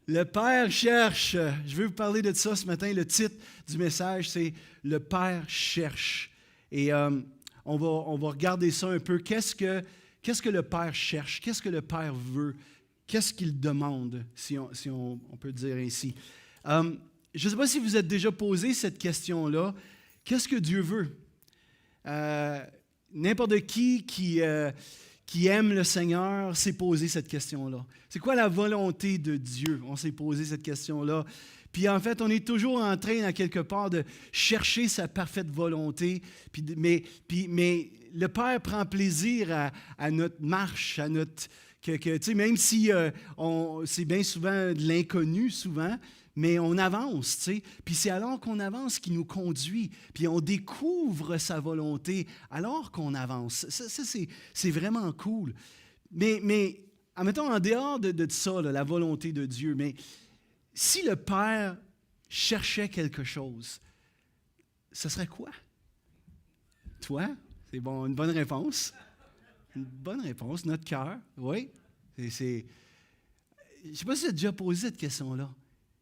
Le Père cherche. Je veux vous parler de ça ce matin. Le titre du message, c'est « Le Père cherche ». Et on va regarder ça un peu. Qu'est-ce que le Père cherche? Qu'est-ce que le Père veut? Qu'est-ce qu'il demande, si on peut dire ainsi? Je ne sais pas si vous êtes déjà posé cette question-là. Qu'est-ce que Dieu veut? N'importe qui aime le Seigneur s'est posé cette question-là. C'est quoi la volonté de Dieu? On s'est posé cette question-là. Puis en fait, on est toujours en train, à quelque part, de chercher sa parfaite volonté. Mais le Père prend plaisir à notre marche, à notre... même si c'est bien souvent de l'inconnu, souvent, mais on avance, tu sais. Puis c'est alors qu'on avance qu'il nous conduit. Puis on découvre sa volonté alors qu'on avance. Ça c'est vraiment cool. Mais admettons, en dehors de ça, là, la volonté de Dieu, mais si le Père cherchait quelque chose, ce serait quoi? Toi? C'est bon, une bonne réponse. Une bonne réponse, notre cœur, oui. Je ne sais pas si tu as déjà posé cette question-là.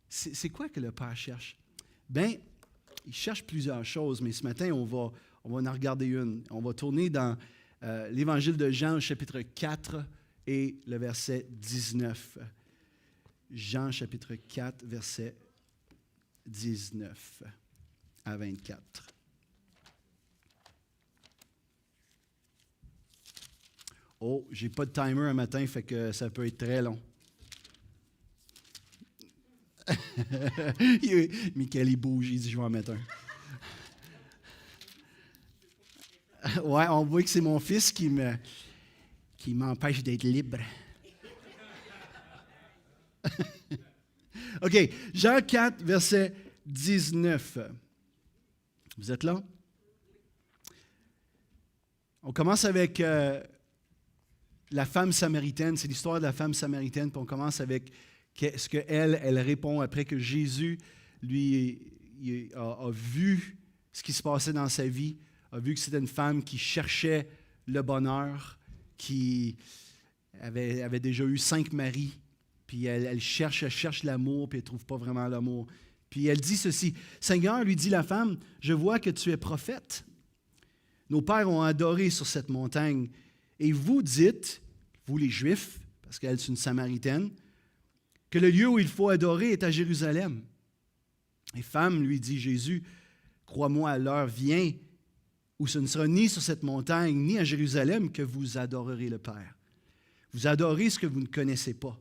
C'est quoi que le Père cherche? Bien, il cherche plusieurs choses, mais ce matin, on va en regarder une. On va tourner dans l'Évangile de Jean, chapitre 4 et le verset 19. Jean, chapitre 4, verset 19 à 24. Oh, j'ai pas de timer un matin, fait que ça peut être très long. Michael, il bouge, il dit, je vais en mettre un. Ouais, on voit que c'est mon fils qui m'empêche d'être libre. OK, Jean 4, verset 19. Vous êtes là? On commence avec la femme samaritaine. C'est l'histoire de la femme samaritaine, puis on commence avec ce qu'elle répond après que Jésus, lui, a vu ce qui se passait dans sa vie, a vu que c'était une femme qui cherchait le bonheur, qui avait déjà eu 5 maris, puis elle cherche l'amour, puis elle ne trouve pas vraiment l'amour. Puis elle dit ceci, « Seigneur, lui dit la femme, je vois que tu es prophète. Nos pères ont adoré sur cette montagne, et vous dites, vous les Juifs, parce qu'elle c'est une Samaritaine, que le lieu où il faut adorer est à Jérusalem. Et femme, lui dit Jésus, crois-moi, l'heure vient où ce ne sera ni sur cette montagne, ni à Jérusalem que vous adorerez le Père. Vous adorez ce que vous ne connaissez pas.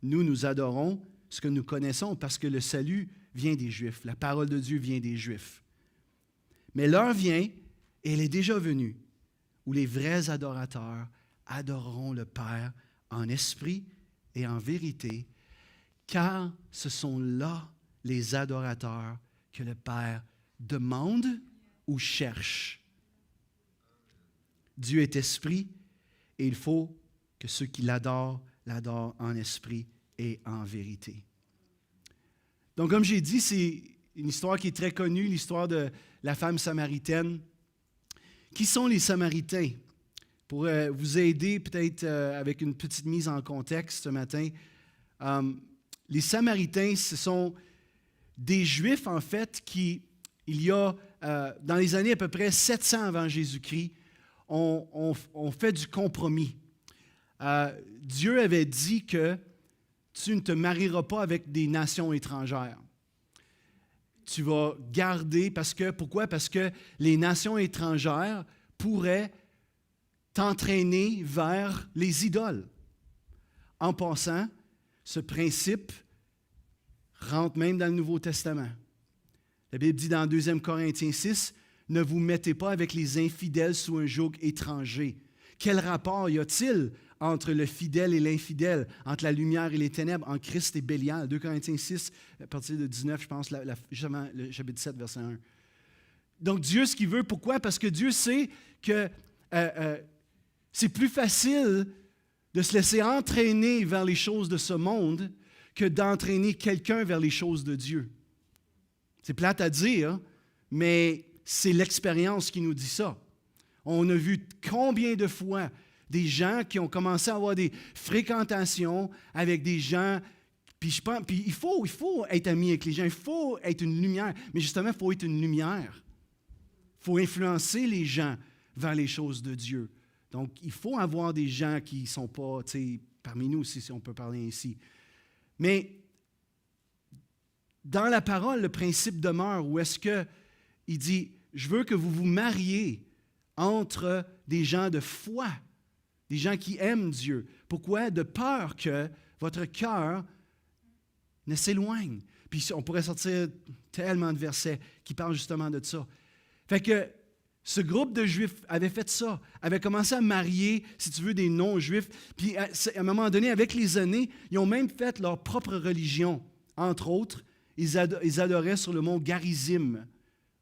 Nous adorons ce que nous connaissons parce que le salut vient des Juifs. La parole de Dieu vient des Juifs. Mais l'heure vient, et elle est déjà venue, où les vrais adorateurs adoreront le Père en esprit et en vérité, car ce sont là les adorateurs que le Père demande ou cherche. Dieu est esprit et il faut que ceux qui l'adorent en esprit et en vérité. Donc, comme j'ai dit, c'est une histoire qui est très connue, l'histoire de la femme samaritaine. Qui sont les Samaritains? Pour vous aider peut-être avec une petite mise en contexte ce matin, les Samaritains, ce sont des Juifs, en fait, qui, il y a, dans les années à peu près 700 avant Jésus-Christ, ont fait du compromis. Dieu avait dit que tu ne te marieras pas avec des nations étrangères. Tu vas garder, pourquoi? Parce que les nations étrangères pourraient t'entraîner vers les idoles. En passant, ce principe rentre même dans le Nouveau Testament. La Bible dit dans 2 Corinthiens 6, « Ne vous mettez pas avec les infidèles sous un joug étranger. » Quel rapport y a-t-il entre le fidèle et l'infidèle, entre la lumière et les ténèbres, entre Christ et Bélial? 2 Corinthiens 6, à partir de 19, je pense, justement, le chapitre 7, verset 1. Donc Dieu, ce qu'il veut, pourquoi? Parce que Dieu sait que c'est plus facile de se laisser entraîner vers les choses de ce monde que d'entraîner quelqu'un vers les choses de Dieu. C'est plate à dire, mais c'est l'expérience qui nous dit ça. On a vu combien de fois des gens qui ont commencé à avoir des fréquentations avec des gens Puis il faut être ami avec les gens, il faut être une lumière. Mais justement, il faut être une lumière. Il faut influencer les gens vers les choses de Dieu. Donc, il faut avoir des gens qui ne sont pas, parmi nous, si on peut parler ainsi. Mais dans la parole, le principe demeure où est-ce qu'il dit, je veux que vous vous mariez entre des gens de foi, des gens qui aiment Dieu. Pourquoi? De peur que votre cœur ne s'éloigne. Puis on pourrait sortir tellement de versets qui parlent justement de ça. Fait que ce groupe de Juifs avait fait ça, avait commencé à marier, si tu veux, des non-Juifs. Puis à un moment donné, avec les années, ils ont même fait leur propre religion. Entre autres, ils adoraient sur le mont Garizim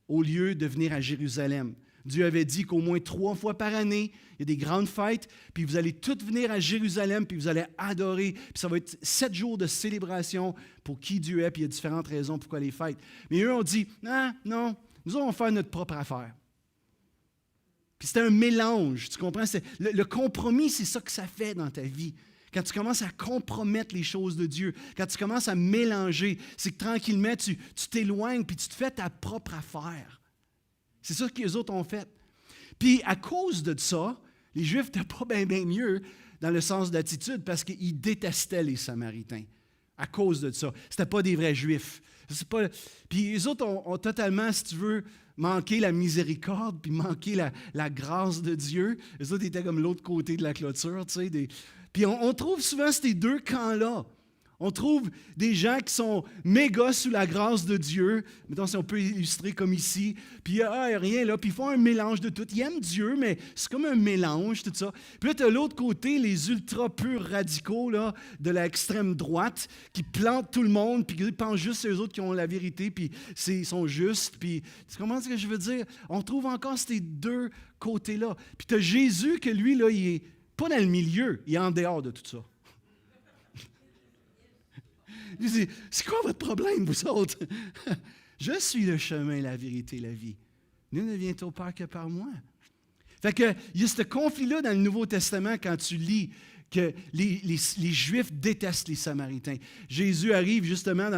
au lieu de venir à Jérusalem. Dieu avait dit qu'au moins 3 fois par année, il y a des grandes fêtes, puis vous allez tous venir à Jérusalem, puis vous allez adorer. Puis ça va être 7 jours de célébration pour qui Dieu est, puis il y a différentes raisons pourquoi les fêtes. Mais eux ont dit, non, nous allons faire notre propre affaire. Puis c'était un mélange, tu comprends? Le compromis, c'est ça que ça fait dans ta vie. Quand tu commences à compromettre les choses de Dieu, quand tu commences à mélanger, c'est que tranquillement, tu t'éloignes, puis tu te fais ta propre affaire. C'est ça que les autres ont fait. Puis à cause de ça, les Juifs n'étaient pas bien mieux dans le sens d'attitude parce qu'ils détestaient les Samaritains. À cause de ça. Ce n'étaient pas des vrais Juifs. Puis les autres ont totalement, si tu veux, manqué la miséricorde, puis manqué la grâce de Dieu. Les autres étaient comme l'autre côté de la clôture, tu sais. Puis on trouve souvent ces deux camps-là. On trouve des gens qui sont méga sous la grâce de Dieu. Mettons, si on peut illustrer comme ici. Puis il n'y a rien là. Puis ils font un mélange de tout. Ils aiment Dieu, mais c'est comme un mélange, tout ça. Puis là, tu as l'autre côté, les ultra purs radicaux là, de l'extrême droite qui plantent tout le monde, puis ils pensent juste aux autres qui ont la vérité, puis ils sont justes. Puis tu comprends ce que je veux dire? On trouve encore ces deux côtés-là. Puis tu as Jésus que lui, là, il n'est pas dans le milieu, il est en dehors de tout ça. Il dit, c'est quoi votre problème, vous autres? Je suis le chemin, la vérité, la vie. Nul ne vient au Père que par moi. Fait que, il y a ce conflit-là dans le Nouveau Testament quand tu lis que les Juifs détestent les Samaritains. Jésus arrive justement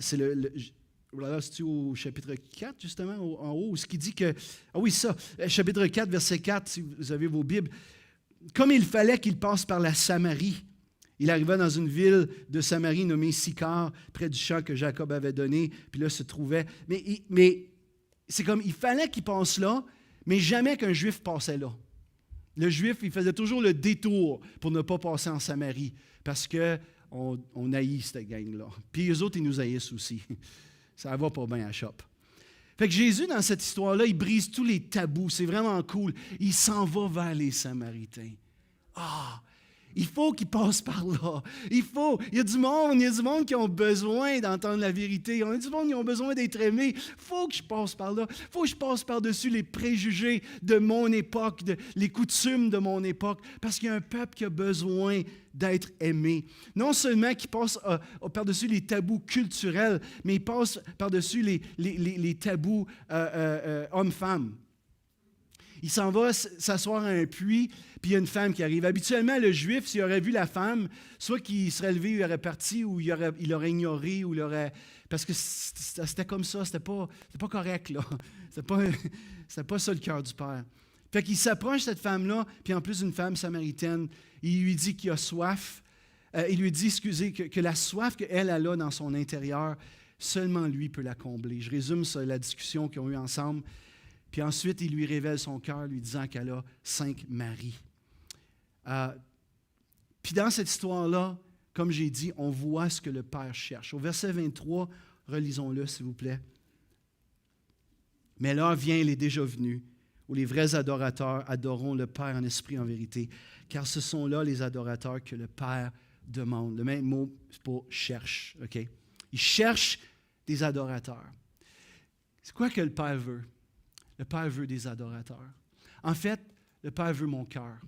c'est au chapitre 4, justement, en haut, ce qui dit que, chapitre 4, verset 4, si vous avez vos Bibles, comme il fallait qu'il passe par la Samarie, il arriva dans une ville de Samarie nommée Sychar, près du champ que Jacob avait donné, puis là se trouvait. Mais c'est comme, il fallait qu'il passe là, mais jamais qu'un Juif passait là. Le Juif, il faisait toujours le détour pour ne pas passer en Samarie, parce qu'on haït cette gang-là. Puis eux autres, ils nous haïssent aussi. Ça va pas bien à Shop. Fait que Jésus, dans cette histoire-là, il brise tous les tabous. C'est vraiment cool. Il s'en va vers les Samaritains. Il faut qu'ils passent par là. Il y a du monde qui ont besoin d'entendre la vérité. Il y a du monde qui ont besoin d'être aimés. Il faut que je passe par là. Il faut que je passe par-dessus les préjugés de mon époque, les coutumes de mon époque, parce qu'il y a un peuple qui a besoin d'être aimé. Non seulement qu'il passe par-dessus les tabous culturels, mais il passe par-dessus les tabous hommes-femmes. Il s'en va s'asseoir à un puits, puis il y a une femme qui arrive. Habituellement, le Juif, s'il aurait vu la femme, soit qu'il serait levé, il aurait parti, ou il aurait ignoré, ou il aurait... Parce que c'était comme ça, c'était pas correct, là. C'était pas ça le cœur du Père. Fait qu'il s'approche de cette femme-là, puis en plus une femme samaritaine, il lui dit qu'il a soif. Il lui dit, que la soif qu'elle a dans son intérieur, seulement lui peut la combler. Je résume ça, la discussion qu'ils ont eue ensemble. Puis ensuite, il lui révèle son cœur, lui disant qu'elle a 5 maris. Puis dans cette histoire-là, comme j'ai dit, on voit ce que le Père cherche. Au verset 23, relisons-le, s'il vous plaît. Mais l'heure vient, elle est déjà venue, où les vrais adorateurs adoreront le Père en esprit et en vérité, car ce sont là les adorateurs que le Père demande. Le même mot pour « cherche ». Okay? Il cherche des adorateurs. C'est quoi que le Père veut? Le Père veut des adorateurs. En fait, le Père veut mon cœur.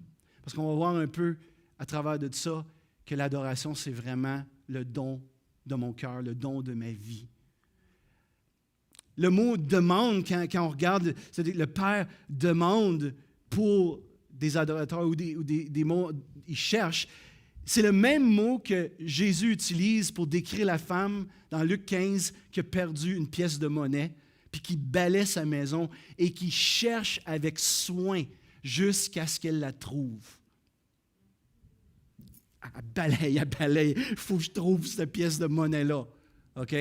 Parce qu'on va voir un peu à travers de ça que l'adoration, c'est vraiment le don de mon cœur, le don de ma vie. Le mot « demande », quand on regarde, c'est-à-dire le Père demande pour des adorateurs ou des mots, il cherche. C'est le même mot que Jésus utilise pour décrire la femme dans Luc 15 qui a perdu une pièce de monnaie, puis qui balaie sa maison et qui cherche avec soin jusqu'à ce qu'elle la trouve. Elle balaye. Il faut que je trouve cette pièce de monnaie-là. OK?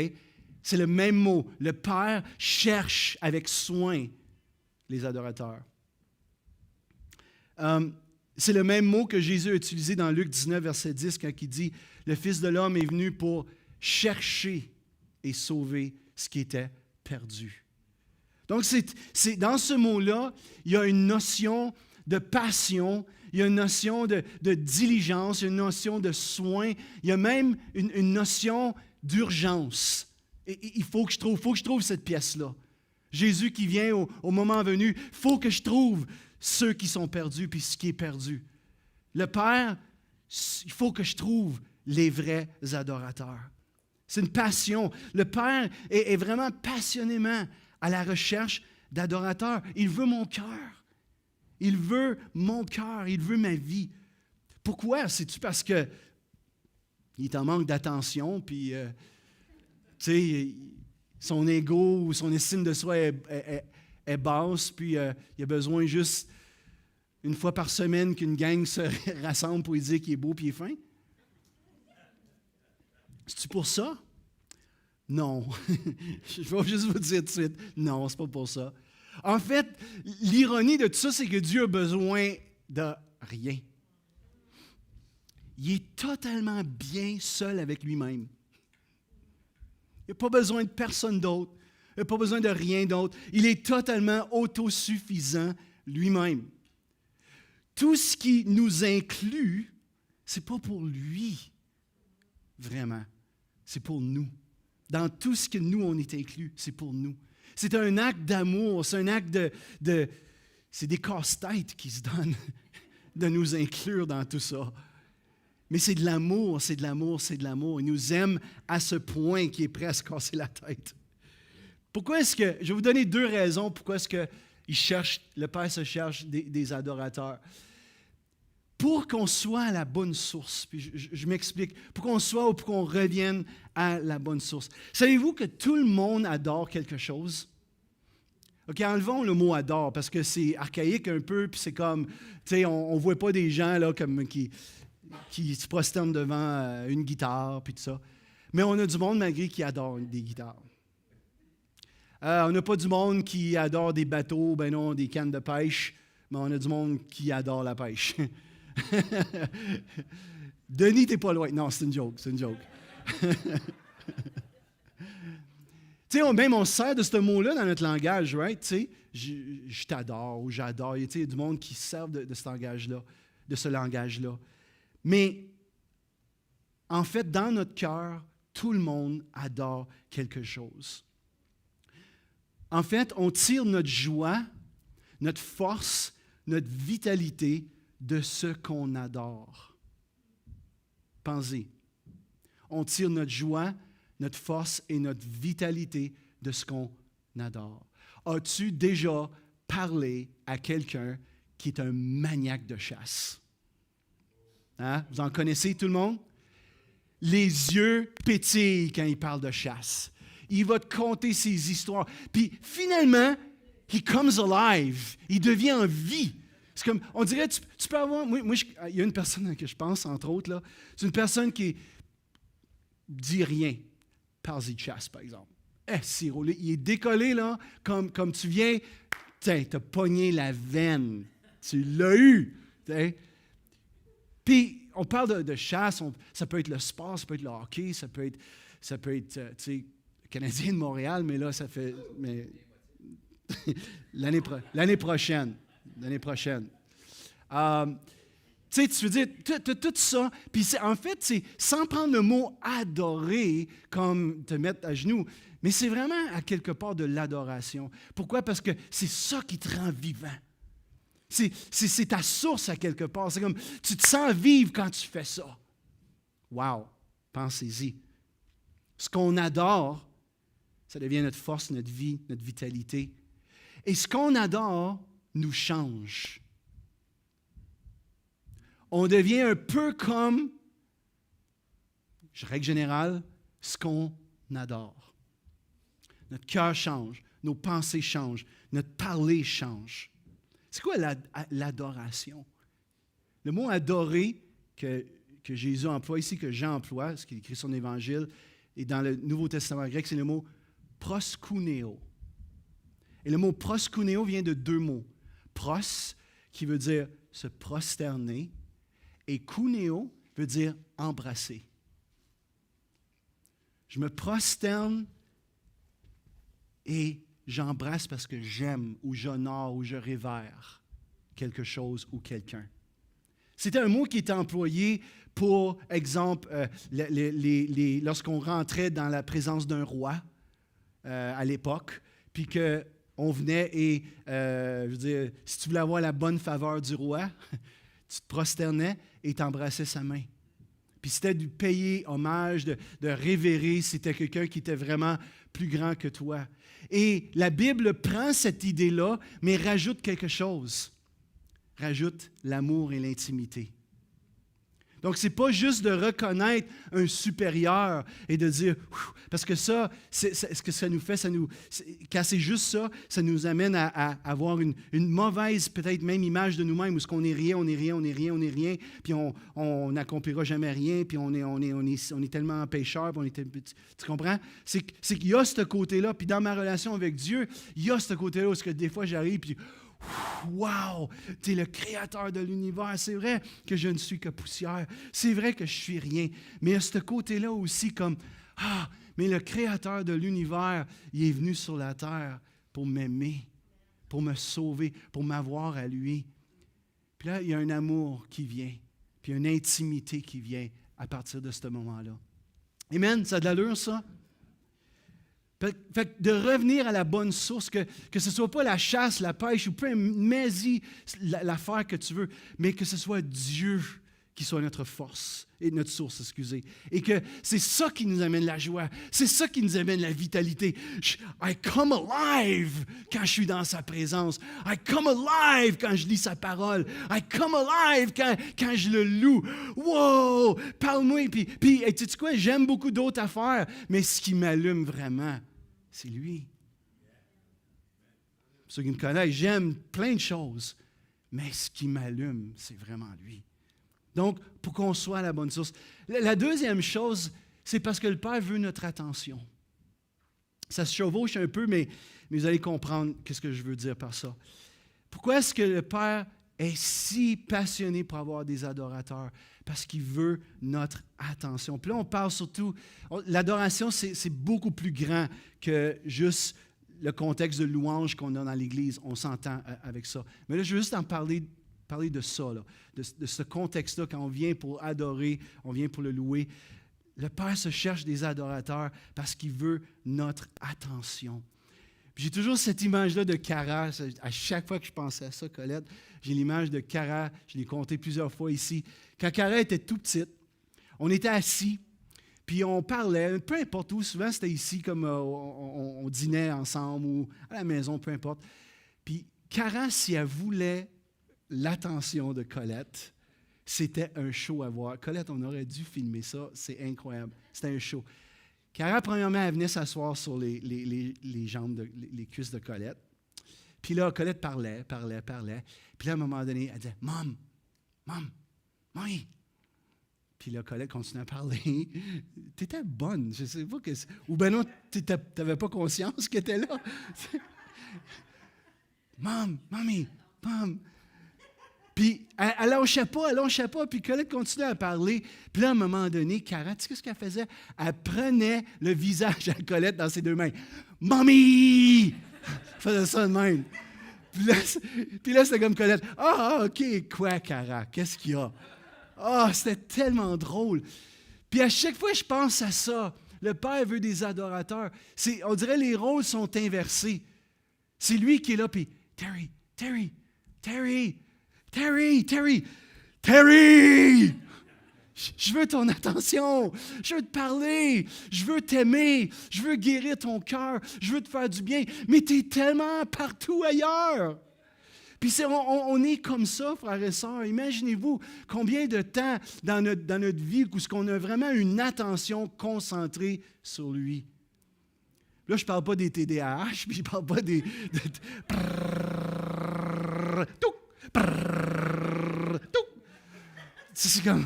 C'est le même mot. Le Père cherche avec soin les adorateurs. C'est le même mot que Jésus a utilisé dans Luc 19, verset 10, quand il dit « Le Fils de l'homme est venu pour chercher et sauver ce qui était perdu. » Donc, c'est dans ce mot-là, il y a une notion de passion, il y a une notion de diligence, il y a une notion de soin, il y a même une notion d'urgence. Il faut que je trouve cette pièce-là. Jésus qui vient au moment venu, il faut que je trouve ceux qui sont perdus puis ce qui est perdu. Le Père, il faut que je trouve les vrais adorateurs. C'est une passion. Le Père est vraiment passionnément à la recherche d'adorateurs. Il veut mon cœur. Il veut mon cœur. Il veut ma vie. Pourquoi? C'est-tu parce que il est en manque d'attention, puis son ego ou son estime de soi est basse, puis il a besoin juste une fois par semaine qu'une gang se rassemble pour lui dire qu'il est beau et qu'il est fin? C'est-tu pour ça? Non. Je vais juste vous dire tout de suite, non, c'est pas pour ça. En fait, l'ironie de tout ça, c'est que Dieu a besoin de rien. Il est totalement bien seul avec lui-même. Il n'a pas besoin de personne d'autre. Il n'a pas besoin de rien d'autre. Il est totalement autosuffisant lui-même. Tout ce qui nous inclut, ce n'est pas pour lui, vraiment. C'est pour nous. Dans tout ce que nous, on est inclus, c'est pour nous. C'est un acte d'amour, c'est un acte c'est des casse-têtes qui se donnent de nous inclure dans tout ça. Mais c'est de l'amour, c'est de l'amour, c'est de l'amour. Il nous aime à ce point qu'il est prêt à se casser la tête. Pourquoi est-ce que, je vais vous donner 2 raisons pourquoi est-ce que le Père se cherche des adorateurs. Pour qu'on soit à la bonne source, puis je m'explique, pour qu'on soit ou pour qu'on revienne à la bonne source. Savez-vous que tout le monde adore quelque chose? OK, enlevons le mot « adore » parce que c'est archaïque un peu, puis c'est comme, tu sais, on ne voit pas des gens là, comme qui se prosternent devant une guitare, puis tout ça. Mais on a du monde, malgré, qui adore des guitares. On n'a pas du monde qui adore des bateaux, ben non, des cannes de pêche, mais on a du monde qui adore la pêche. Denis, t'es pas loin. Non, c'est une joke, c'est une joke. Tu sais, même on se sert de ce mot-là dans notre langage, right? Tu sais, je t'adore ou j'adore. Tu sais, il y a du monde qui se sert de ce langage-là, de ce langage-là. Mais, en fait, dans notre cœur, tout le monde adore quelque chose. En fait, on tire notre joie, notre force, notre vitalité de ce qu'on adore. Pensez. On tire notre joie, notre force et notre vitalité de ce qu'on adore. As-tu déjà parlé à quelqu'un qui est un maniaque de chasse? Hein? Vous en connaissez tout le monde? Les yeux pétillent quand il parle de chasse. Il va te conter ses histoires. Puis finalement, he comes alive. Il devient en vie. C'est comme, on dirait, tu peux avoir... il y a une personne à qui je pense, entre autres, là. C'est une personne qui dit rien. Parle-y de chasse, par exemple. C'est roulé. Il est décollé, là, comme tu viens. Tiens, t'as pogné la veine. Tu l'as eu. T'sais. Puis, on parle de chasse. Ça peut être le sport, ça peut être le hockey, ça peut être tu sais, le Canadien de Montréal, mais là, ça fait... Mais, l'année prochaine. L'année prochaine. Tu sais, tu veux dire, tu as tout ça. Puis en fait, c'est sans prendre le mot « adorer » comme te mettre à genoux, mais c'est vraiment à quelque part de l'adoration. Pourquoi? Parce que c'est ça qui te rend vivant. C'est ta source à quelque part. C'est comme, tu te sens vivre quand tu fais ça. Wow! Pensez-y. Ce qu'on adore, ça devient notre force, notre vie, notre vitalité. Et ce qu'on adore nous change. On devient un peu comme règle générale, ce qu'on adore. Notre cœur change, nos pensées changent, notre parler change. C'est quoi l'adoration? Le mot adorer que Jésus emploie ici, que Jean emploie, ce qu'il écrit son évangile, et dans le Nouveau Testament grec, c'est le mot proskuneo. Et le mot proskuneo vient de deux mots. Pros, qui veut dire se prosterner, et kuneo veut dire embrasser. Je me prosterne et j'embrasse parce que j'aime ou j'honore ou je révère quelque chose ou quelqu'un. C'était un mot qui était employé pour, exemple, lorsqu'on rentrait dans la présence d'un roi à l'époque, puis qu'on venait et, je veux dire, si tu voulais avoir la bonne faveur du roi, tu te prosternais et t'embrassais sa main. Puis c'était de payer hommage, de révérer, c'était quelqu'un qui était vraiment plus grand que toi. Et la Bible prend cette idée-là, mais rajoute quelque chose. Rajoute l'amour et l'intimité. Donc, ce n'est pas juste de reconnaître un supérieur et de dire, parce que ça, ce que ça nous fait, quand c'est juste ça, ça nous amène à avoir une mauvaise, peut-être même image de nous-mêmes, où ce qu'on est rien, puis on n'accomplira jamais rien, puis on est tellement pécheur, tu comprends? C'est qu'il y a ce côté-là, puis dans ma relation avec Dieu, il y a ce côté-là où que des fois j'arrive, puis wow, tu es le créateur de l'univers. C'est vrai que je ne suis que poussière. C'est vrai que je suis rien. Mais à ce côté-là aussi comme, mais le créateur de l'univers, il est venu sur la terre pour m'aimer, pour me sauver, pour m'avoir à lui. Puis là, il y a un amour qui vient, puis une intimité qui vient à partir de ce moment-là. Amen, ça a de l'allure, ça? Fait que de revenir à la bonne source, que ce ne soit pas la chasse, la pêche, ou peu mais-y l'affaire que tu veux, mais que ce soit Dieu qui soit notre force, et notre source, excusez. Et que c'est ça qui nous amène la joie, c'est ça qui nous amène la vitalité. I come alive quand je suis dans sa présence. I come alive quand je lis sa parole. I come alive quand je le loue. Wow! Parle-moi. Puis tu sais quoi, j'aime beaucoup d'autres affaires, mais ce qui m'allume vraiment, c'est lui. Pour ceux qui me connaissent, j'aime plein de choses, mais ce qui m'allume, c'est vraiment lui. Donc, pour qu'on soit à la bonne source. La deuxième chose, c'est parce que le Père veut notre attention. Ça se chevauche un peu, mais vous allez comprendre ce que je veux dire par ça. Pourquoi est-ce que le Père est si passionné pour avoir des adorateurs? Parce qu'il veut notre attention. Puis là, on parle surtout, l'adoration, c'est beaucoup plus grand que juste le contexte de louange qu'on a dans l'Église. On s'entend avec ça. Mais là, je veux juste en parler de ça, là, de ce contexte-là, quand on vient pour adorer, on vient pour le louer. Le Père se cherche des adorateurs parce qu'il veut notre attention. Puis j'ai toujours cette image-là de Cara. À chaque fois que je pensais à ça, Colette, j'ai l'image de Cara. Je l'ai compté plusieurs fois ici. Quand Cara était tout petite, on était assis, puis on parlait, peu importe où, souvent c'était ici, comme on dînait ensemble ou à la maison, peu importe. Puis Cara, si elle voulait l'attention de Colette, c'était un show à voir. Colette, on aurait dû filmer ça, c'est incroyable. C'était un show. Cara, premièrement, elle venait s'asseoir sur les jambes, les cuisses de Colette. Puis là, Colette parlait. Puis là, à un moment donné, elle disait « Mom, Mommy ». Puis là, Colette continuait à parler. « T'étais bonne, je ne sais pas que... » Ou ben non, tu n'avais pas conscience qu'elle était là. « Mommy, Mom ». Puis elle lâchait pas, puis Colette continuait à parler. Puis là, à un moment donné, Cara, tu sais ce qu'elle faisait? Elle prenait le visage à Colette dans ses deux mains. « Mommy! » Elle faisait ça de même. Puis là, c'était comme Colette. « Ah, OK, quoi, Cara? Qu'est-ce qu'il y a? » Ah, c'était tellement drôle. Puis à chaque fois, je pense à ça. Le Père veut des adorateurs. On dirait que les rôles sont inversés. C'est lui qui est là, puis Terry! Je veux ton attention, je veux te parler, je veux t'aimer, je veux guérir ton cœur, je veux te faire du bien, mais tu es tellement partout ailleurs. Puis on est comme ça, frères et sœurs. Imaginez-vous combien de temps dans notre vie où on a vraiment une attention concentrée sur lui. Là, je ne parle pas des TDAH, puis je ne parle pas des... C'est comme...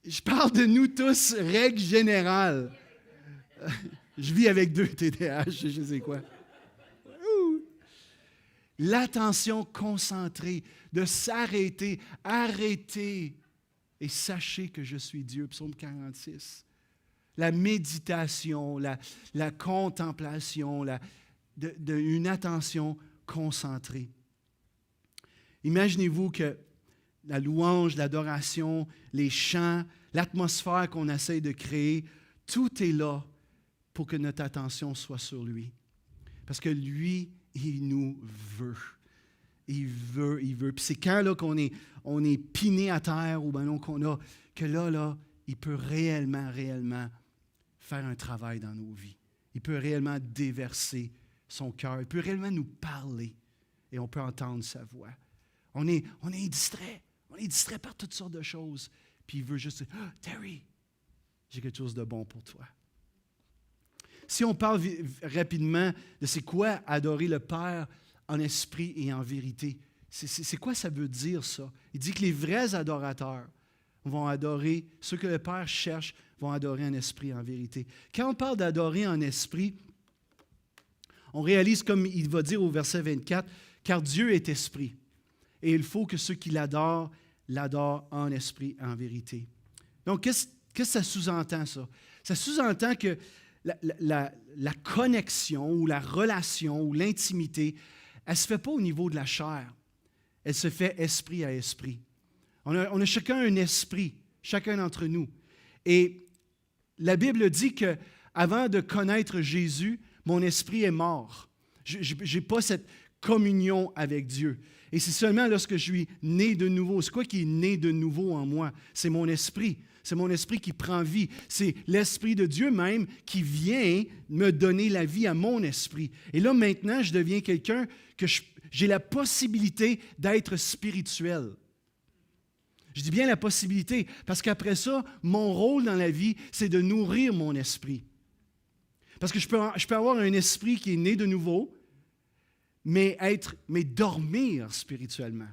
Je parle de nous tous, règle générale. Je vis avec 2 TDAH, je sais quoi. L'attention concentrée, de s'arrêter, arrêtez et sachez que je suis Dieu. Psaume 46. La méditation, la contemplation, une attention concentrée. Imaginez-vous que la louange, l'adoration, les chants, l'atmosphère qu'on essaie de créer, tout est là pour que notre attention soit sur lui. Parce que lui, il nous veut. Il veut. Puis c'est quand là, qu'on est piné à terre ou ben non, que là, il peut réellement faire un travail dans nos vies. Il peut réellement déverser son cœur. Il peut réellement nous parler et on peut entendre sa voix. On est distrait. On est distrait par toutes sortes de choses. Puis il veut juste dire, « Terry, j'ai quelque chose de bon pour toi. » Si on parle rapidement de c'est quoi adorer le Père en esprit et en vérité, c'est quoi ça veut dire ça? Il dit que les vrais adorateurs vont adorer, ceux que le Père cherche, vont adorer en esprit et en vérité. Quand on parle d'adorer en esprit, on réalise comme il va dire au verset 24, « Car Dieu est esprit, et il faut que ceux qui l'adorent en esprit et en vérité. » Donc, qu'est-ce que ça sous-entend, ça? Ça sous-entend que la connexion ou la relation ou l'intimité, elle ne se fait pas au niveau de la chair. Elle se fait esprit à esprit. On a chacun un esprit, chacun d'entre nous. Et la Bible dit qu'avant de connaître Jésus, mon esprit est mort. Je n'ai pas cette communion avec Dieu. Et c'est seulement lorsque je suis né de nouveau. C'est quoi qui est né de nouveau en moi? C'est mon esprit. C'est mon esprit qui prend vie. C'est l'Esprit de Dieu même qui vient me donner la vie à mon esprit. Et là, maintenant, je deviens quelqu'un que j'ai la possibilité d'être spirituel. Je dis bien la possibilité, parce qu'après ça, mon rôle dans la vie, c'est de nourrir mon esprit. Parce que je peux avoir un esprit qui est né de nouveau, mais dormir spirituellement.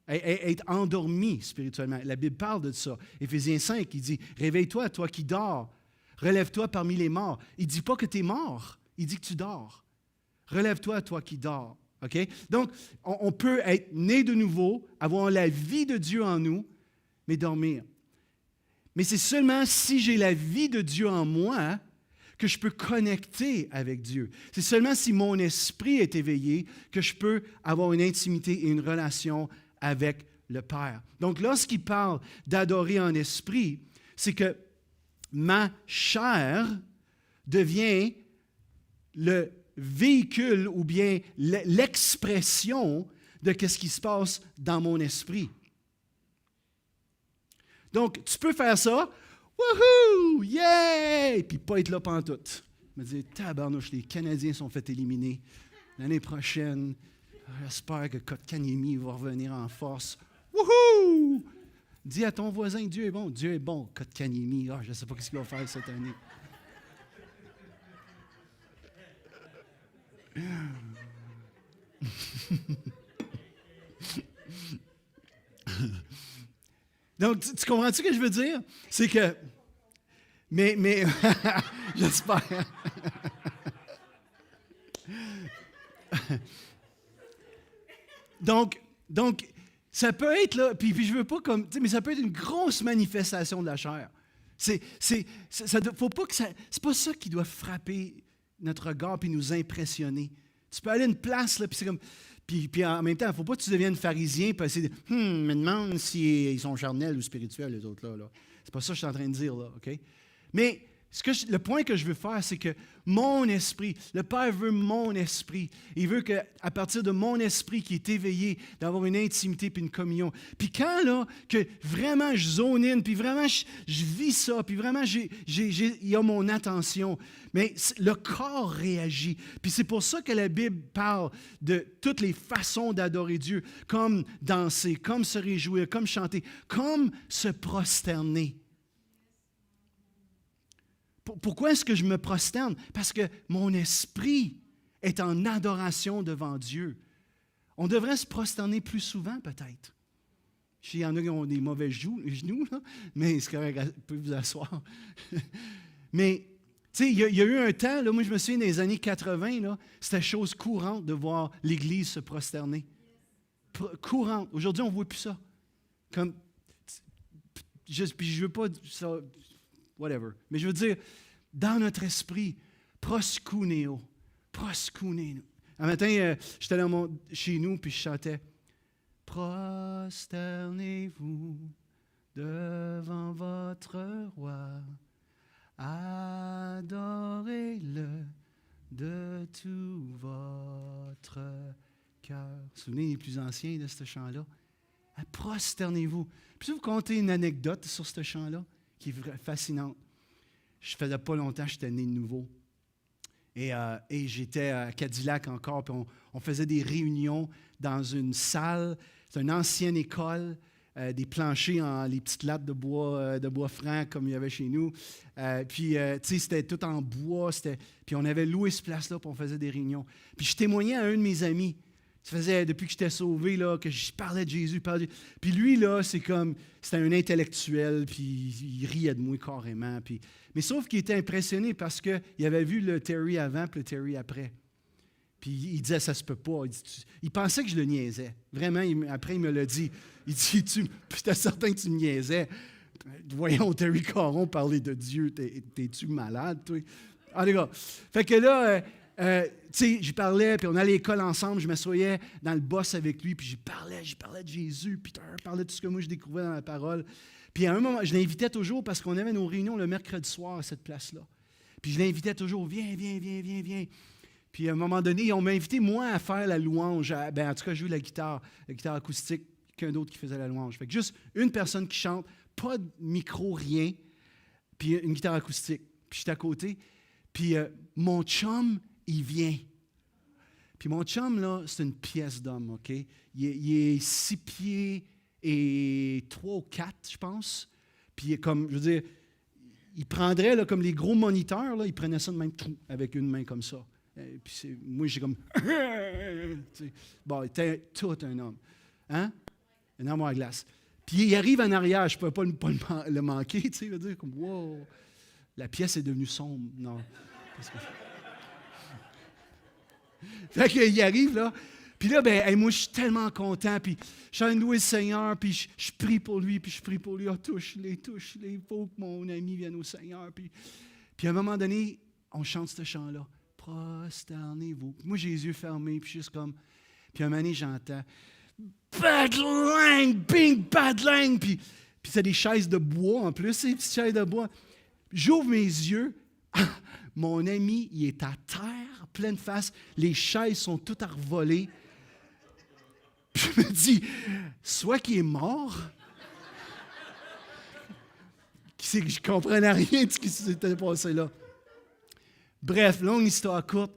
Être endormi spirituellement. La Bible parle de ça. Éphésiens 5, il dit, « Réveille-toi, toi qui dors. Relève-toi parmi les morts. » Il ne dit pas que tu es mort, il dit que tu dors. Relève-toi, toi qui dors. Okay? Donc, on peut être né de nouveau, avoir la vie de Dieu en nous, mais dormir. Mais c'est seulement si j'ai la vie de Dieu en moi que je peux connecter avec Dieu. C'est seulement si mon esprit est éveillé que je peux avoir une intimité et une relation avec le Père. Donc, lorsqu'il parle d'adorer en esprit, c'est que ma chair devient le véhicule ou bien l'expression de ce qui se passe dans mon esprit. Donc, tu peux faire ça, wouhou, yeah, puis pas être là pantoute. Me dire, tabarnouche, les Canadiens sont fait éliminer. L'année prochaine, j'espère que Kotkaniemi va revenir en force. Wouhou! Dis à ton voisin, Dieu est bon. Dieu est bon, Kotkaniemi. Je ne sais pas ce qu'il va faire cette année. Donc, tu comprends-tu ce que je veux dire? C'est que... Mais j'espère. Donc, ça peut être là, puis je veux pas comme, mais ça peut être une grosse manifestation de la chair. Faut pas que c'est pas ça qui doit frapper notre regard puis nous impressionner. Tu peux aller à une place là, puis c'est comme, puis en même temps, il ne faut pas que tu deviennes pharisien puis essayer de, me demande s'ils sont charnels ou spirituels les autres là. C'est pas ça que je suis en train de dire là, ok? Mais Le point que je veux faire, c'est que mon esprit, le Père veut mon esprit. Il veut qu'à partir de mon esprit qui est éveillé, d'avoir une intimité puis une communion. Puis quand, là, que vraiment je zone in, puis vraiment je vis ça, puis vraiment il y a mon attention, mais le corps réagit. Puis c'est pour ça que la Bible parle de toutes les façons d'adorer Dieu, comme danser, comme se réjouir, comme chanter, comme se prosterner. Pourquoi est-ce que je me prosterne? Parce que mon esprit est en adoration devant Dieu. On devrait se prosterner plus souvent, peut-être. Il y en a qui ont des mauvais genoux, là, mais c'est correct, vous pouvez vous asseoir. Mais, tu sais, il y a eu un temps, là, moi je me souviens, dans les années 80, là, c'était chose courante de voir l'Église se prosterner. Courante. Aujourd'hui, on ne voit plus ça. Puis je ne veux pas ça... Whatever. Mais je veux dire, dans notre esprit, proskuneo. Un matin, j'étais chez nous, puis je chantais « Prosternez-vous devant votre roi, adorez-le de tout votre cœur. » Vous vous souvenez les plus anciens de ce chant-là? Prosternez-vous. Puis je vais vous conter une anecdote sur ce chant-là, qui est fascinante. Je ne faisais pas longtemps que j'étais né de nouveau. Et j'étais à Cadillac encore, puis on faisait des réunions dans une salle. C'est une ancienne école, des planchers, les petites lattes de bois franc, comme il y avait chez nous. Puis, tu sais, c'était tout en bois. Puis on avait loué cette place-là, puis on faisait des réunions. Puis je témoignais à un de mes amis. Ça faisait, depuis que j'étais sauvé, là, que je parlais de Jésus. Puis lui, là, c'était un intellectuel, puis il riait de moi carrément. Mais sauf qu'il était impressionné parce qu'il avait vu le Terry avant puis le Terry après. Puis il disait, ça se peut pas. Il pensait que je le niaisais. Vraiment, après, il me l'a dit. Il dit, j'étais certain que tu me niaisais. Voyons Terry Caron parler de Dieu. T'es-tu malade, toi? Ah, les gars. Fait que là... tu sais, j'y parlais, puis on allait à l'école ensemble, je m'assoyais dans le boss avec lui, puis j'y parlais de Jésus, puis je parlais de tout ce que moi je découvrais dans la parole. Puis à un moment, je l'invitais toujours, parce qu'on avait nos réunions le mercredi soir à cette place-là. Puis je l'invitais toujours, viens. Puis à un moment donné, on m'a invité, moi, à faire la louange. En tout cas, je jouais la guitare acoustique, qu'un d'autre qui faisait la louange. Fait que juste une personne qui chante, pas de micro, rien, puis une guitare acoustique. Puis j'étais à côté, puis mon chum, il vient. Puis mon chum, là, c'est une pièce d'homme, OK? Il est 6 pieds et 3 ou 4, je pense. Puis comme, je veux dire, il prendrait, là, comme les gros moniteurs, là, il prenait ça de même, avec une main comme ça. Puis moi, j'ai comme... Bon, il était tout un homme. Hein? Un homme à glace. Puis il arrive en arrière, je ne pouvais pas le manquer, tu sais, je veux dire, comme, wow, la pièce est devenue sombre. Non. Parce que... Fait qu'il arrive, là. Puis là, moi, je suis tellement content. Puis je suis en train de louer le Seigneur. Puis je prie pour lui. Oh, touche-les. Il faut que mon ami vienne au Seigneur. Puis à un moment donné, on chante ce chant-là. Prosternez-vous. Moi, j'ai les yeux fermés. Puis juste comme... Puis à un moment donné, j'entends... Badlang! Bing! Badlang! Puis c'est des chaises de bois, en plus. Ces petites chaises de bois. J'ouvre mes yeux. Mon ami, il est à terre, pleine face. Les chaises sont toutes à revoler. Puis je me dis, soit qu'il est mort, je ne comprenais rien de ce qui s'était passé là. Bref, longue histoire courte,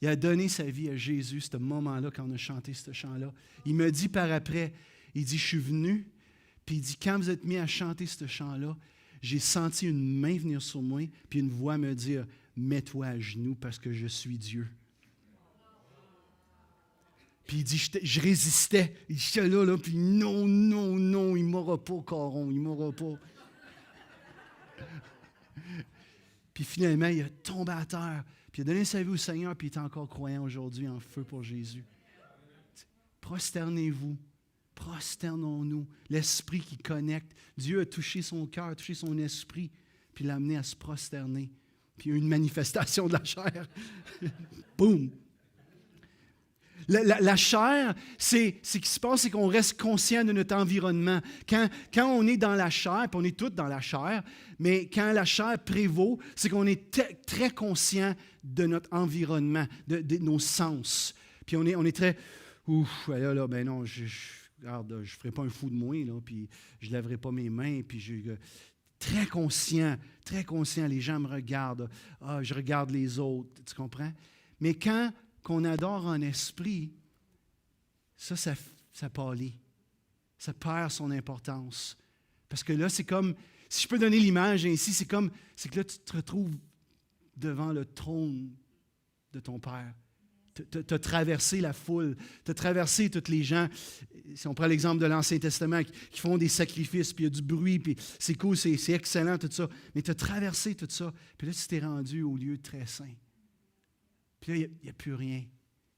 il a donné sa vie à Jésus, ce moment-là, quand on a chanté ce chant-là. Il me dit par après, il dit, je suis venu, puis il dit, quand vous êtes mis à chanter ce chant-là, j'ai senti une main venir sur moi, puis une voix me dire, mets-toi à genoux parce que je suis Dieu. Puis il dit, je résistais. J'étais là, puis non, il ne m'aura pas, Caron, il ne m'aura pas. Puis finalement, il a tombé à terre, puis il a donné sa vie au Seigneur, puis il est encore croyant aujourd'hui en feu pour Jésus. Prosternez-vous. Prosternons-nous. L'esprit qui connecte. Dieu a touché son cœur, touché son esprit, puis l'a amené à se prosterner. Puis il y a eu une manifestation de la chair. Boum! La chair, ce qui se passe, c'est qu'on reste conscient de notre environnement. Quand on est dans la chair, puis on est tous dans la chair, mais quand la chair prévaut, c'est qu'on est très conscient de notre environnement, de nos sens. Puis on est très, là, ben non, regarde, je ne ferai pas un fou de moi, là, puis je ne laverai pas mes mains, puis très conscient, les gens me regardent, je regarde les autres, tu comprends? Mais quand qu'on adore en esprit, ça pâlit. Ça perd son importance. Parce que là, c'est comme, si je peux donner l'image ainsi, c'est que là, tu te retrouves devant le trône de ton Père. Tu as traversé la foule, tu as traversé tous les gens. Si on prend l'exemple de l'Ancien Testament, qui font des sacrifices, puis il y a du bruit, puis c'est cool, c'est excellent, tout ça. Mais tu as traversé tout ça, puis là, tu t'es rendu au lieu très saint. Puis là, il n'y a plus rien.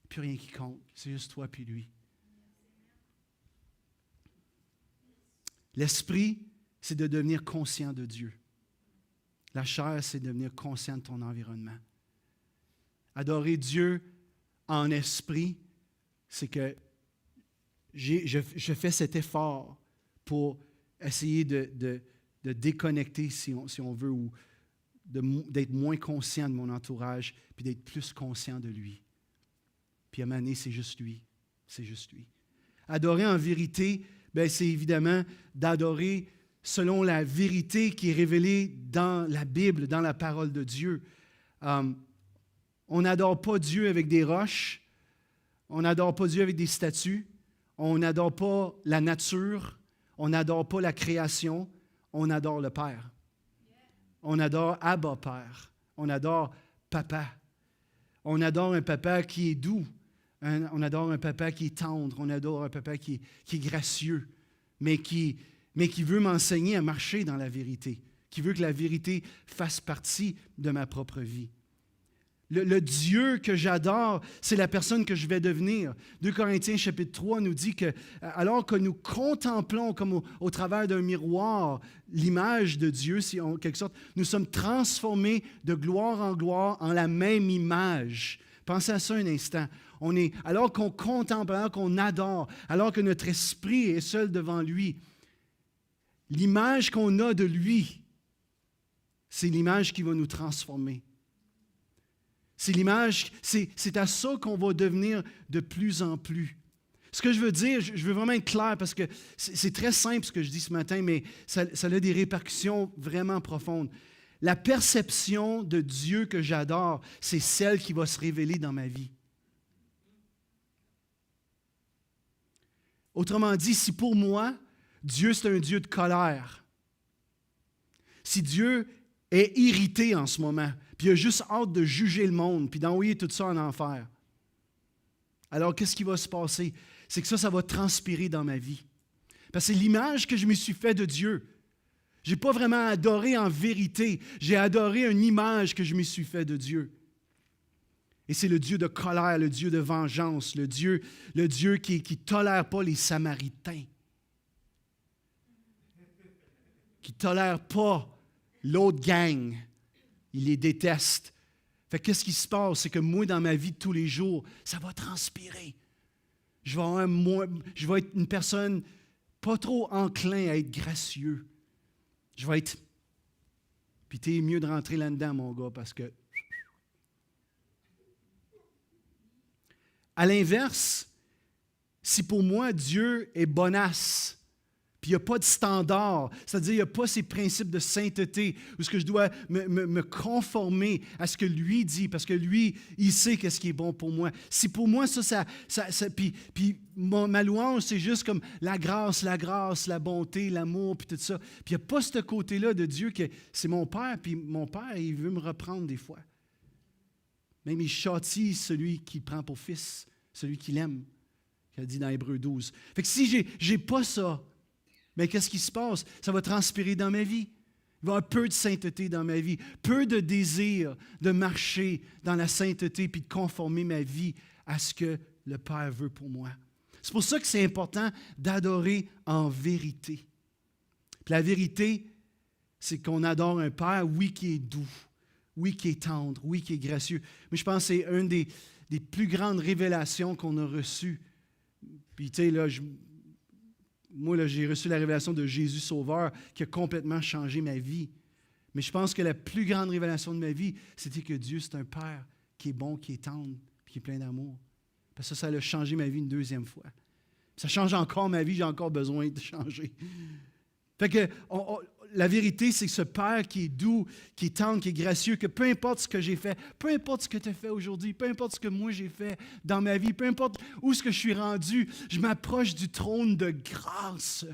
Plus rien qui compte. C'est juste toi puis lui. L'esprit, c'est de devenir conscient de Dieu. La chair, c'est de devenir conscient de ton environnement. Adorer Dieu en esprit, c'est que je fais cet effort pour essayer de déconnecter, si on veut, ou d'être moins conscient de mon entourage, puis d'être plus conscient de lui. Puis à un moment donné, c'est juste lui. C'est juste lui. Adorer en vérité, bien, c'est évidemment d'adorer selon la vérité qui est révélée dans la Bible, dans la parole de Dieu. On n'adore pas Dieu avec des roches. On n'adore pas Dieu avec des statues. On n'adore pas la nature. On n'adore pas la création. On adore le Père. On adore Abba Père. On adore Papa. On adore un Papa qui est doux. On adore un Papa qui est tendre. On adore un Papa qui est gracieux, mais qui veut m'enseigner à marcher dans la vérité, qui veut que la vérité fasse partie de ma propre vie. Le Dieu que j'adore, c'est la personne que je vais devenir. 2 Corinthiens chapitre 3 nous dit que alors que nous contemplons comme au travers d'un miroir l'image de Dieu, si en quelque sorte, nous sommes transformés de gloire en gloire en la même image. Pensez à ça un instant. Alors qu'on contemple, alors qu'on adore, alors que notre esprit est seul devant lui, l'image qu'on a de lui, c'est l'image qui va nous transformer. C'est l'image, c'est à ça qu'on va devenir de plus en plus. Ce que je veux dire, je veux vraiment être clair parce que c'est très simple ce que je dis ce matin, mais ça a des répercussions vraiment profondes. La perception de Dieu que j'adore, c'est celle qui va se révéler dans ma vie. Autrement dit, si pour moi, Dieu c'est un Dieu de colère, si Dieu est irrité en ce moment, puis il a juste hâte de juger le monde, puis d'envoyer tout ça en enfer. Alors, qu'est-ce qui va se passer? C'est que ça va transpirer dans ma vie. Parce que c'est l'image que je me suis fait de Dieu. Je n'ai pas vraiment adoré en vérité. J'ai adoré une image que je me suis fait de Dieu. Et c'est le Dieu de colère, le Dieu de vengeance, le Dieu qui ne tolère pas les Samaritains, qui ne tolère pas l'autre gang. Il les déteste. Fait que qu'est-ce qui se passe? C'est que moi, dans ma vie de tous les jours, ça va transpirer. Je vais être une personne pas trop enclin à être gracieux. Je vais être... Puis t'es mieux de rentrer là-dedans, mon gars, parce que... À l'inverse, si pour moi, Dieu est bonasse, puis il n'y a pas de standard, c'est-à-dire il n'y a pas ces principes de sainteté où ce que je dois me conformer à ce que lui dit, parce que lui, il sait qu'est-ce qui est bon pour moi. Si pour moi, puis ma louange, c'est juste comme la grâce, la bonté, l'amour, puis tout ça. Puis il n'y a pas ce côté-là de Dieu que c'est mon Père, puis mon Père, il veut me reprendre des fois. Même il châtie celui qui prend pour fils, celui qui l'aime, qu'il a dit dans Hébreux 12. Fait que si j'ai pas ça, mais qu'est-ce qui se passe? Ça va transpirer dans ma vie. Il va y avoir peu de sainteté dans ma vie, peu de désir de marcher dans la sainteté puis de conformer ma vie à ce que le Père veut pour moi. C'est pour ça que c'est important d'adorer en vérité. Puis la vérité, c'est qu'on adore un Père, oui, qui est doux, oui, qui est tendre, oui, qui est gracieux. Mais je pense que c'est une des des plus grandes révélations qu'on a reçues. Puis, tu sais, là, moi, là, j'ai reçu la révélation de Jésus Sauveur qui a complètement changé ma vie. Mais je pense que la plus grande révélation de ma vie, c'était que Dieu, c'est un Père qui est bon, qui est tendre, qui est plein d'amour. Parce que ça a changé ma vie une deuxième fois. Ça change encore ma vie, j'ai encore besoin de changer. Fait que la vérité, c'est que ce Père qui est doux, qui est tendre, qui est gracieux, que peu importe ce que j'ai fait, peu importe ce que tu as fait aujourd'hui, peu importe ce que moi j'ai fait dans ma vie, peu importe où ce que je suis rendu, je m'approche du trône de grâce.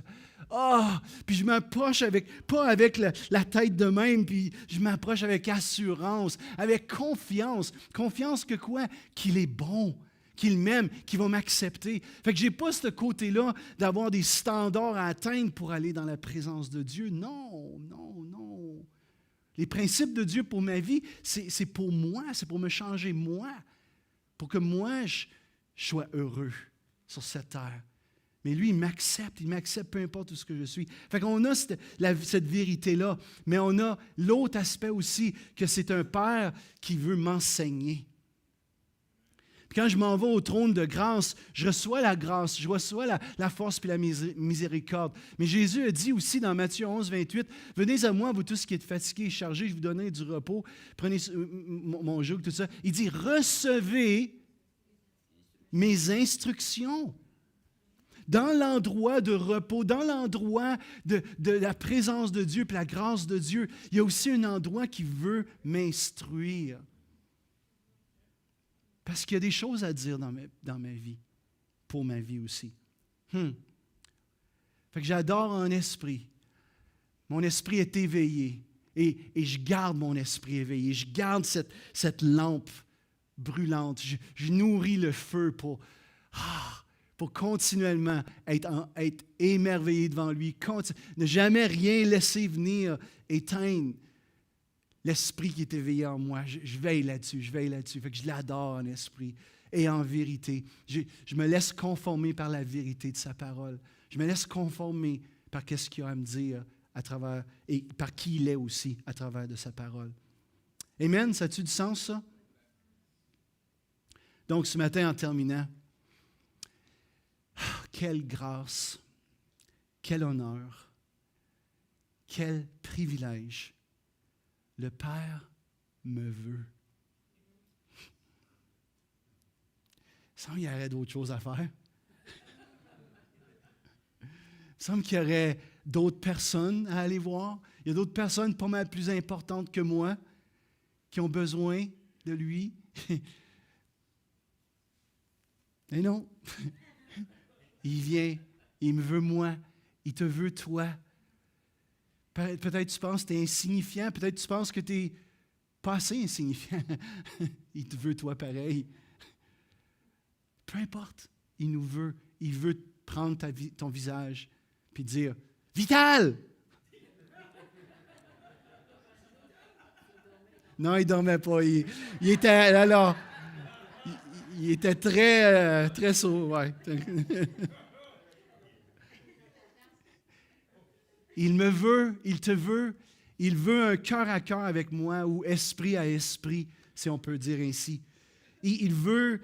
Puis je m'approche pas avec la tête de même, puis je m'approche avec assurance, avec confiance. Confiance que quoi? Qu'il est bon, qu'il m'aime, qu'il va m'accepter. Fait que je n'ai pas ce côté-là d'avoir des standards à atteindre pour aller dans la présence de Dieu. Non, non, non. Les principes de Dieu pour ma vie, c'est pour moi, c'est pour me changer moi, pour que moi, je sois heureux sur cette terre. Mais lui, il m'accepte peu importe où ce que je suis. Fait qu'on a cette vérité-là, mais on a l'autre aspect aussi, que c'est un Père qui veut m'enseigner. Puis quand je m'en vais au trône de grâce, je reçois la grâce, je reçois la force et la miséricorde. Mais Jésus a dit aussi dans Matthieu 11, 28, « Venez à moi, vous tous qui êtes fatigués et chargés, je vous donnerai du repos. Prenez mon joug, tout ça. » Il dit, « Recevez mes instructions. » Dans l'endroit de repos, dans l'endroit de la présence de Dieu et la grâce de Dieu, il y a aussi un endroit qui veut m'instruire. Parce qu'il y a des choses à dire dans ma vie, pour ma vie aussi. Fait que j'adore un esprit. Mon esprit est éveillé et je garde mon esprit éveillé. Je garde cette lampe brûlante. Je nourris le feu pour continuellement être émerveillé devant lui, ne jamais rien laisser venir éteindre l'esprit qui est éveillé en moi. Je veille là-dessus. Fait que je l'adore en esprit et en vérité. Je me laisse conformer par la vérité de sa parole. Je me laisse conformer par ce qu'il a à me dire à travers, et par qui il est aussi à travers de sa parole. Amen? Ça a-tu du sens, ça? Donc, ce matin, en terminant, quelle grâce, quel honneur, quel privilège. Le Père me veut. Il semble qu'il y aurait d'autres choses à faire. Il semble qu'il y aurait d'autres personnes à aller voir. Il y a d'autres personnes pas mal plus importantes que moi qui ont besoin de lui. Mais non. Il vient, il me veut moi, il te veut toi. Peut-être tu penses que tu es insignifiant, peut-être tu penses que tu n'es pas assez insignifiant. Il te veut toi pareil. Peu importe, il nous veut. Il veut prendre ton visage et dire « Vital! » Non, il ne dormait pas. Il était alors, il était très sourd. Ouais. Il me veut, il te veut, il veut un cœur à cœur avec moi ou esprit à esprit, si on peut dire ainsi. Il veut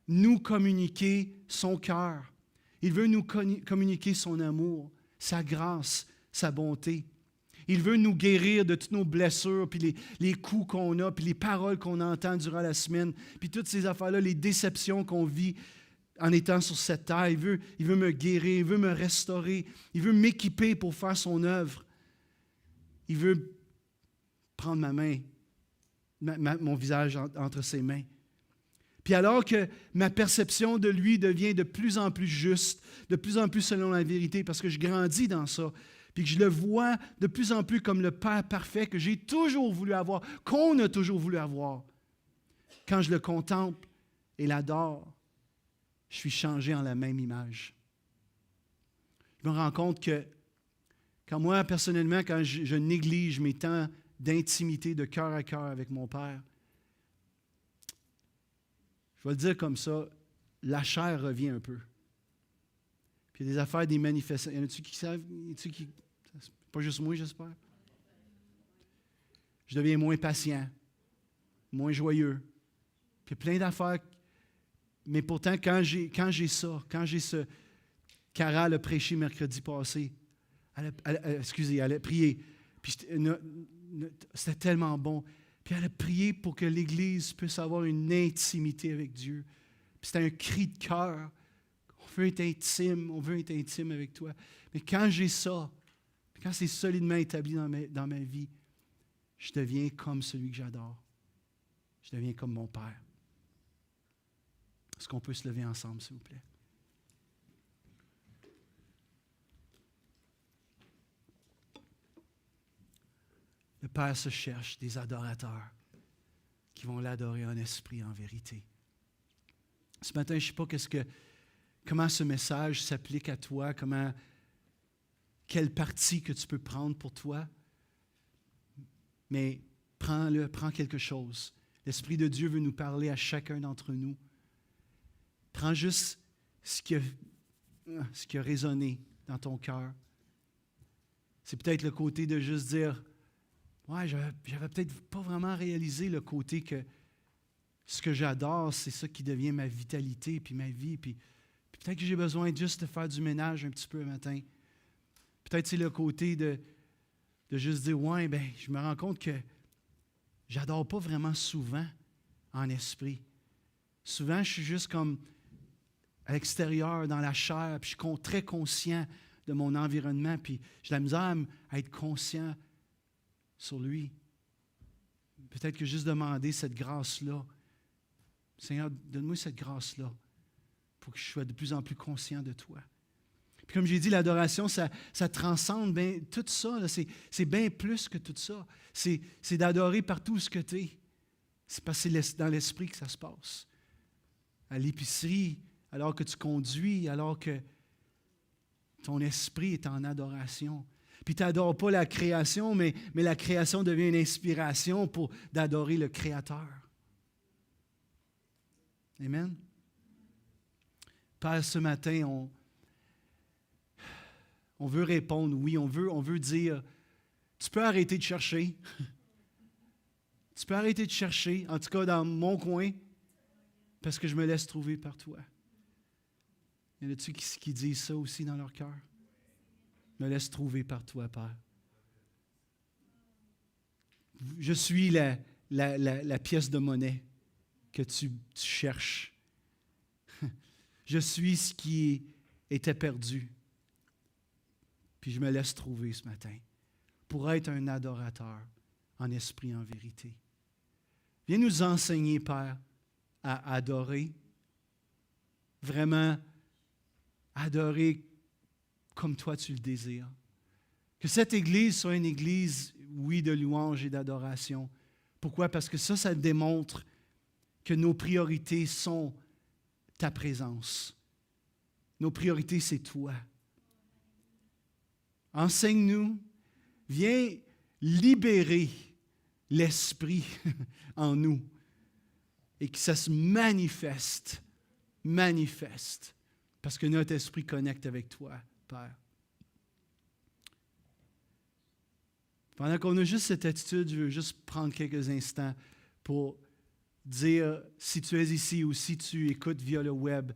nous communiquer son cœur. Il veut nous communiquer son amour, sa grâce, sa bonté. Il veut nous guérir de toutes nos blessures, puis les coups qu'on a, puis les paroles qu'on entend durant la semaine, puis toutes ces affaires-là, les déceptions qu'on vit en étant sur cette terre. Il veut me guérir, il veut me restaurer, il veut m'équiper pour faire son œuvre. Il veut prendre ma main, mon visage entre ses mains. Puis alors que ma perception de lui devient de plus en plus juste, de plus en plus selon la vérité, parce que je grandis dans ça, puis que je le vois de plus en plus comme le Père parfait que j'ai toujours voulu avoir, qu'on a toujours voulu avoir. Quand je le contemple et l'adore, je suis changé en la même image. Je me rends compte que quand moi, personnellement, quand je néglige mes temps d'intimité, de cœur à cœur avec mon Père, je vais le dire comme ça, la chair revient un peu. Puis il y a des affaires, des manifestations. Il y en a-tu qui savent? C'est pas juste moi, j'espère. Je deviens moins patient, moins joyeux. Puis plein d'affaires Mais pourtant, quand j'ai ce... Cara a prêché mercredi passé. Elle a prié. Puis c'était tellement bon. Puis elle a prié pour que l'Église puisse avoir une intimité avec Dieu. Puis c'était un cri de cœur. On veut être intime avec toi. Mais quand j'ai ça, quand c'est solidement établi dans ma vie, je deviens comme celui que j'adore. Je deviens comme mon Père. Est-ce qu'on peut se lever ensemble, s'il vous plaît? Le Père se cherche des adorateurs qui vont l'adorer en esprit, en vérité. Ce matin, je ne sais pas comment ce message s'applique à toi, quelle partie que tu peux prendre pour toi, mais prends quelque chose. L'Esprit de Dieu veut nous parler à chacun d'entre nous. Prends juste ce qui a résonné dans ton cœur. C'est peut-être le côté de juste dire, ouais, j'avais peut-être pas vraiment réalisé le côté que ce que j'adore, c'est ça qui devient ma vitalité, puis ma vie, puis peut-être que j'ai besoin juste de faire du ménage un petit peu le matin. Peut-être c'est le côté de juste dire, ouais, bien, je me rends compte que j'adore pas vraiment souvent en esprit. Souvent, je suis juste comme à l'extérieur, dans la chair, puis je suis très conscient de mon environnement, puis j'ai la misère à être conscient sur lui. Peut-être que juste demander cette grâce-là. Seigneur, donne-moi cette grâce-là pour que je sois de plus en plus conscient de toi. Puis comme j'ai dit, l'adoration, ça transcende bien tout ça. Là, c'est bien plus que tout ça. C'est d'adorer partout où tu es. C'est parce que c'est dans l'esprit que ça se passe. À l'épicerie, alors que tu conduis, alors que ton esprit est en adoration. Puis tu n'adores pas la création, mais la création devient une inspiration d'adorer le Créateur. Amen. Père, ce matin, on veut répondre, oui, on veut dire, tu peux arrêter de chercher. Tu peux arrêter de chercher, en tout cas dans mon coin, parce que je me laisse trouver par toi. Y en a-tu qui disent ça aussi dans leur cœur? Je me laisse trouver par toi, Père. Je suis la pièce de monnaie que tu cherches. Je suis ce qui était perdu. Puis je me laisse trouver ce matin pour être un adorateur en esprit, en vérité. Viens nous enseigner, Père, à adorer, vraiment adorer comme toi tu le désires. Que cette Église soit une Église, oui, de louange et d'adoration. Pourquoi? Parce que ça démontre que nos priorités sont ta présence. Nos priorités, c'est toi. Enseigne-nous, viens libérer l'esprit en nous et que ça se manifeste, parce que notre esprit connecte avec toi, Père. Pendant qu'on a juste cette attitude, je veux juste prendre quelques instants pour dire, si tu es ici ou si tu écoutes via le web,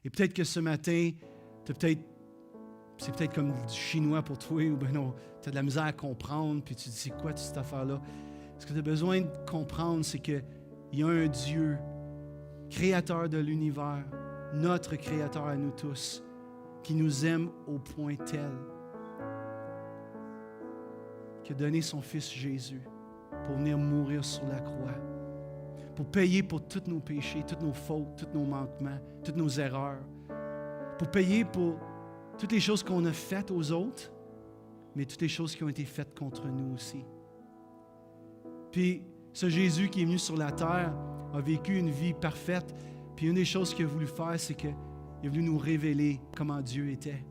et peut-être que ce matin, c'est peut-être comme du chinois pour toi, ou bien non, tu as de la misère à comprendre, puis tu te dis, c'est quoi cette affaire-là? Ce que tu as besoin de comprendre, c'est qu'il y a un Dieu, créateur de l'univers, notre créateur à nous tous, qui nous aime au point tel qu'il a donné son Fils Jésus pour venir mourir sur la croix, pour payer pour tous nos péchés, toutes nos fautes, tous nos manquements, toutes nos erreurs, pour payer pour toutes les choses qu'on a faites aux autres, mais toutes les choses qui ont été faites contre nous aussi. Puis, ce Jésus qui est venu sur la terre a vécu une vie parfaite, puis une des choses qu'il a voulu faire, c'est qu'il est venu nous révéler comment Dieu était.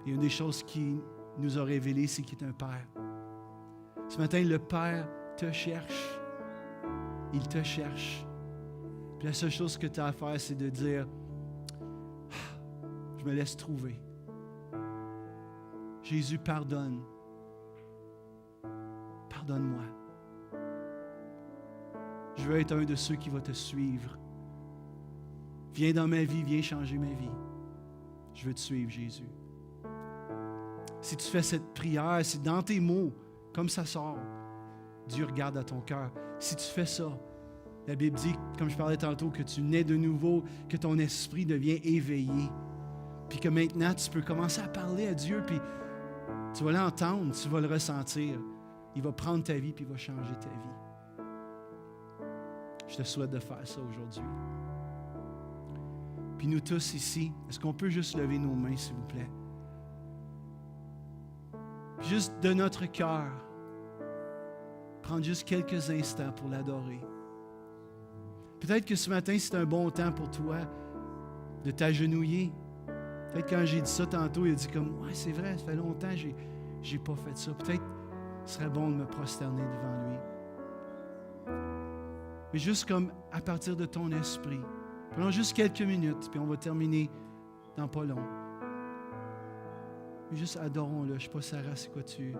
Et une des choses qu'il nous a révélé, c'est qu'il est un Père. Ce matin, le Père te cherche. Il te cherche. Puis la seule chose que tu as à faire, c'est de dire, je me laisse trouver. Jésus, pardonne. Pardonne-moi. Je veux être un de ceux qui va te suivre Viens dans ma vie, viens changer ma vie. Je veux te suivre, Jésus. Si tu fais cette prière, c'est dans tes mots, comme ça sort, Dieu regarde à ton cœur. Si tu fais ça, la Bible dit, comme je parlais tantôt, que tu nais de nouveau, que ton esprit devient éveillé, puis que maintenant tu peux commencer à parler à Dieu, puis tu vas l'entendre, tu vas le ressentir. Il va prendre ta vie, puis il va changer ta vie. Je te souhaite de faire ça aujourd'hui. Puis nous tous ici, est-ce qu'on peut juste lever nos mains, s'il vous plaît? Puis juste de notre cœur, prendre juste quelques instants pour l'adorer. Peut-être que ce matin, c'est un bon temps pour toi de t'agenouiller. Peut-être quand j'ai dit ça tantôt, il a dit comme, ouais, c'est vrai, ça fait longtemps que j'ai pas fait ça. Peut-être ce serait bon de me prosterner devant lui. Mais juste comme à partir de ton esprit. Prenons juste quelques minutes, puis on va terminer dans pas long. Mais juste adorons-le. Je ne sais pas, Sarah, c'est quoi tu